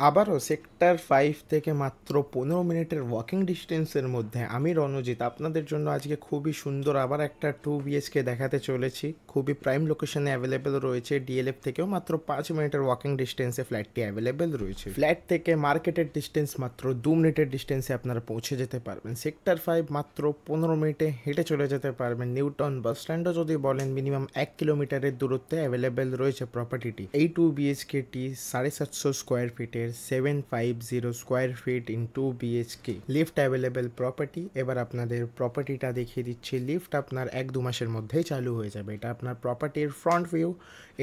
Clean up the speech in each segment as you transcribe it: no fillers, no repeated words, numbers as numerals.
আবারও সেক্টর 5 থেকে মাত্র 15 মিনিটের ওয়াকিং ডিস্টেন্সের মধ্যে আমি রণজিৎ আপনাদের জন্য আজকে খুবই সুন্দর আবার একটা 2 BHK দেখাতে চলেছি। খুবই প্রাইম লোকেশনে অ্যাভেলেবেল রয়েছে। ডিএলএফ থেকেও মাত্র 5 মিনিটের ওয়াকিং ডিস্টেন্সে ফ্ল্যাটটি অ্যাভেলেবেল রয়েছে। ফ্ল্যাট থেকে মার্কেটের ডিস্টেন্স মাত্র 2 মিনিটের ডিস্টেন্সে আপনারা পৌঁছে যেতে পারবেন। সেক্টর 5 মাত্র 15 মিনিটে হেঁটে চলে যেতে পারবেন। নিউটাউন বাস স্ট্যান্ডও যদি বলেন মিনিমাম 1 কিলোমিটারের দূরত্বে অ্যাভেলেবেল রয়েছে প্রপার্টিটি। এই 2 BHKটি 750 স্কোয়ার ফিটের 750 square feet in 2 BHK lift available property. এবার আপনাদের প্রপার্টিটা দেখিয়ে দিচ্ছি। লিফট আপনার 1-2 মাসের মধ্যেই চালু হয়ে যাবে। এটা আপনার প্রপার্টির ফ্রন্ট ভিউ।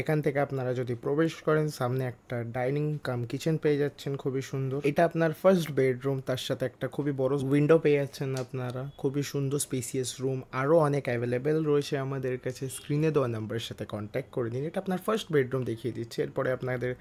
এখান থেকে আপনারা যদি প্রবেশ করেন সামনে একটা ডাইনিং কাম কিচেন পেয়ে যাচ্ছেন খুবই সুন্দর। এটা আপনার ফার্স্ট বেডরুম, তার সাথে একটা খুবই বড় উইন্ডো পেয়ে যাচ্ছেন আপনারা। খুবই সুন্দর স্পেসিয়াস রুম আরও অনেক অ্যাভেলেবেল রয়েছে আমাদের কাছে। স্ক্রিনে দেওয়া নাম্বারের সাথে কন্ট্যাক্ট করে দিন। এটা আপনার ফার্স্ট বেডরুম দেখিয়ে দিচ্ছে। এরপরে আপনাদের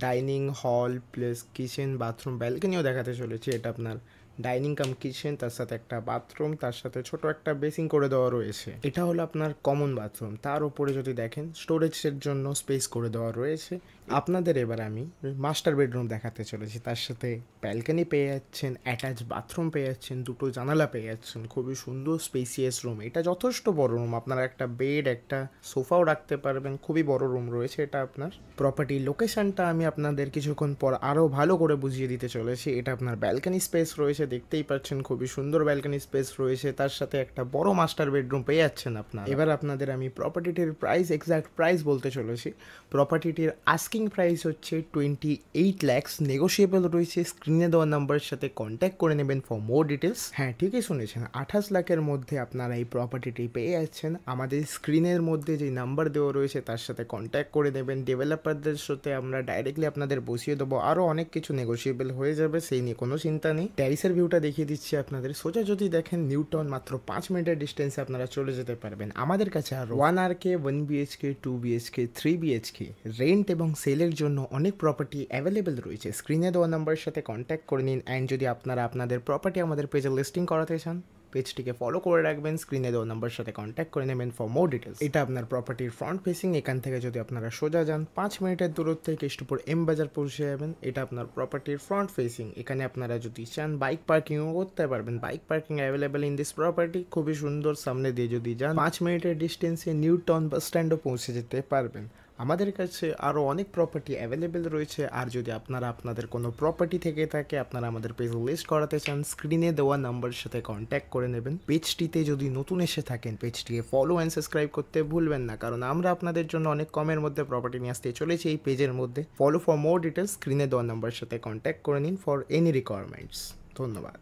dining hall plus kitchen bathroom ব্যালকনিও দেখাতে চলেছে। এটা আপনার ডাইনিং কাম কিচেন, তার সাথে একটা বাথরুম, তার সাথে ছোট একটা বেসিং করে দেওয়া রয়েছে। এটা হলো আপনার কমন বাথরুম। তার উপরে যদি দেখেন স্টোরেজের জন্য স্পেস করে দেওয়া রয়েছে। আপনাদের এবার আমি মাস্টার বেডরুম দেখাতে চলেছি। তার সাথে ব্যালকনি পেয়ে যাচ্ছেন, অ্যাটাচ বাথরুম পেয়ে যাচ্ছেন, দুটো জানালা পেয়ে যাচ্ছেন। খুবই সুন্দর স্পেসিয়াস রুম। এটা যথেষ্ট বড় রুম। আপনারা একটা বেড একটা সোফাও রাখতে পারবেন। খুবই বড় রুম রয়েছে এটা আপনার। প্রপার্টি লোকেশনটা আমি আপনাদের কিছুক্ষণ পর আরও ভালো করে বুঝিয়ে দিতে চলেছি। এটা আপনার ব্যালকনি স্পেস রয়েছে, দেখতেই পাচ্ছেন খুবই সুন্দর ব্যালকনি স্পেস রয়েছে। তার সাথে একটা বড় মাস্টার বেডরুম পেয়ে যাচ্ছেন আপনার। এবার আপনাদের আমি প্রপার্টিটির প্রাইস, এক্সাক্ট প্রাইস বলতে চলেছি। প্রপার্টিটির আস্কিং প্রাইস হচ্ছে 28 lakhs, নেগোশিয়েবল রয়েছে। স্ক্রিনে দেওয়া নাম্বারের সাথে কন্ট্যাক্ট করে নেবেন ফর মোর ডিটেলস। হ্যাঁ, ঠিকই শুনেছেন, 28 লাখের মধ্যে আপনারা এই প্রপার্টিটি পেয়ে যাচ্ছেন। আমাদের স্ক্রিনের মধ্যে যে নাম্বার দেওয়া রয়েছে তার সাথে কন্ট্যাক্ট করে নেবেন। ডেভেলপারদের সাথে আমরা ডাইরেক্টলি আপনাদের বসিয়ে দেবো। আরও অনেক কিছু নেগোশিয়েবল হয়ে যাবে, সেই নিয়ে কোনো চিন্তা নেই। ট্যারিসের ভিউটা দেখিয়ে দিচ্ছি আপনাদের। সোজা যদি দেখেন নিউটাউন মাত্র 5 মিনিটের ডিস্টেন্সে আপনারা চলে যেতে পারবেন। আমাদের কাছে আর 1 RK, 1 BHK, 2 BHK, 3 BHK rent এবং সেলের জন্য অনেক প্রপার্টি অ্যাভেলেবেল রয়েছে। স্ক্রিনে দেওয়া নাম্বারের সাথে কন্ট্যাক্ট করে নিন। অ্যান্ড যদি আপনারা আপনাদের প্রপার্টি আমাদের পেজে লিস্টিং করাতে চান, পেজটিকে ফলো করে রাখবেন। স্ক্রিনে দেওয়া নাম্বারের সাথে কন্ট্যাক্ট করে নেবেন ফর মোর ডিটেলস। এটা আপনার প্রপার্টির ফ্রন্ট ফেসিং। এখান থেকে যদি আপনারা সোজা যান 5 মিনিটের দূরত্বে কেষ্টপুর এম বাজার পৌঁছে যাবেন। এটা আপনার প্রপার্টির ফ্রন্ট ফেসিং। এখানে আপনারা যদি চান বাইক পার্কিংও করতে পারবেন। Bike parking available in this property. খুবই সুন্দর। সামনে দিয়ে যদি যান 5 মিনিটের ডিস্টেন্সে নিউটাউন বাস স্ট্যান্ডও পৌঁছে যেতে পারবেন। আমাদের কাছে আরও অনেক প্রপার্টি অ্যাভেলেবেল রয়েছে। আর যদি আপনারা আপনাদের কোনো প্রপার্টি থেকে থাকে আপনারা আমাদের পেজ লিস্ট করাতে চান, স্ক্রিনে দেওয়া নাম্বারের সাথে কন্ট্যাক্ট করে নেবেন। পেজটিতে যদি নতুন এসে থাকেন পেজটিকে ফলো অ্যান্ড সাবস্ক্রাইব করতে ভুলবেন না, কারণ আমরা আপনাদের জন্য অনেক কমের মধ্যে প্রপার্টি নিয়ে আসতে চলেছি এই পেজের মধ্যে। Follow for more details. স্ক্রিনে দেওয়া নাম্বারের সাথে কন্ট্যাক্ট করে নিন ফর এনি রিকোয়ারমেন্টস। ধন্যবাদ।